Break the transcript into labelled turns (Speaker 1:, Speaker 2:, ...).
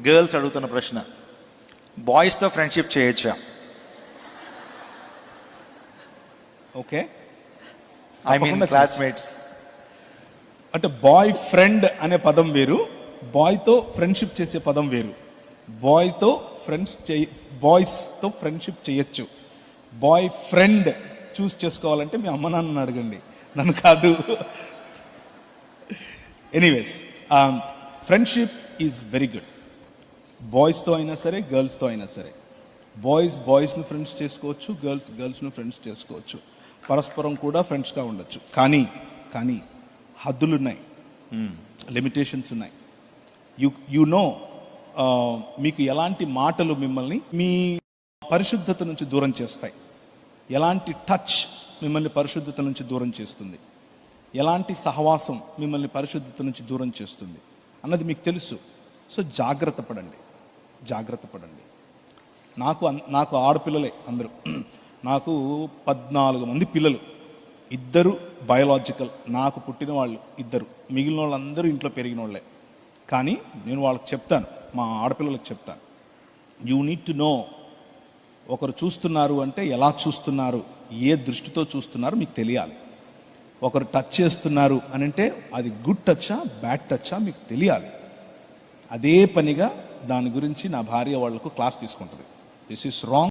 Speaker 1: Girls అడుగుతున్న ప్రశ్న, బాయ్స్తో ఫ్రెండ్షిప్ చేయొచ్చా?
Speaker 2: Okay,
Speaker 1: I mean classmates.
Speaker 2: అంటే బాయ్ ఫ్రెండ్ అనే పదం వేరు, బాయ్తో ఫ్రెండ్షిప్ చేసే పదం వేరు. బాయ్స్తో ఫ్రెండ్షిప్ చేయొచ్చు. బాయ్ ఫ్రెండ్ చూస్ చేసుకోవాలంటే మీ అమ్మ నాన్నని అడగండి, నన్ను కాదు. Anyways, friendship is very good. బాయ్స్తో అయినా సరే, గర్ల్స్తో అయినా సరే. బాయ్స్ని ఫ్రెండ్స్ చేసుకోవచ్చు, గర్ల్స్ని ఫ్రెండ్స్ చేసుకోవచ్చు. పరస్పరం కూడా ఫ్రెండ్స్గా ఉండొచ్చు. కానీ హద్దులు ఉన్నాయి, లిమిటేషన్స్ ఉన్నాయి. యు నో, మీకు ఎలాంటి మాటలు మిమ్మల్ని మీ పరిశుద్ధత నుంచి దూరం చేస్తాయి, ఎలాంటి టచ్ మిమ్మల్ని పరిశుద్ధత నుంచి దూరం చేస్తుంది, ఎలాంటి సహవాసం మిమ్మల్ని పరిశుద్ధత నుంచి దూరం చేస్తుంది అన్నది మీకు తెలుసు. సో జాగ్రత్త పడండి. నాకు ఆడపిల్లలే అందరూ. నాకు 14 మంది పిల్లలు, 2 బయోలాజికల్, నాకు పుట్టిన వాళ్ళు 2, మిగిలిన వాళ్ళందరూ ఇంట్లో పెరిగిన వాళ్ళే. కానీ నేను వాళ్ళకి చెప్తాను, మా ఆడపిల్లలకు చెప్తాను, యూ నీడ్ టు నో, ఒకరు చూస్తున్నారు అంటే ఎలా చూస్తున్నారు, ఏ దృష్టితో చూస్తున్నారు మీకు తెలియాలి. ఒకరు టచ్ చేస్తున్నారు అని అంటే అది గుడ్ టచ్చా బ్యాడ్ టచ్చా మీకు తెలియాలి. అదే పనిగా దాని గురించి నా భార్య వాళ్లకు క్లాస్ తీసుకుంటుంది. This is wrong.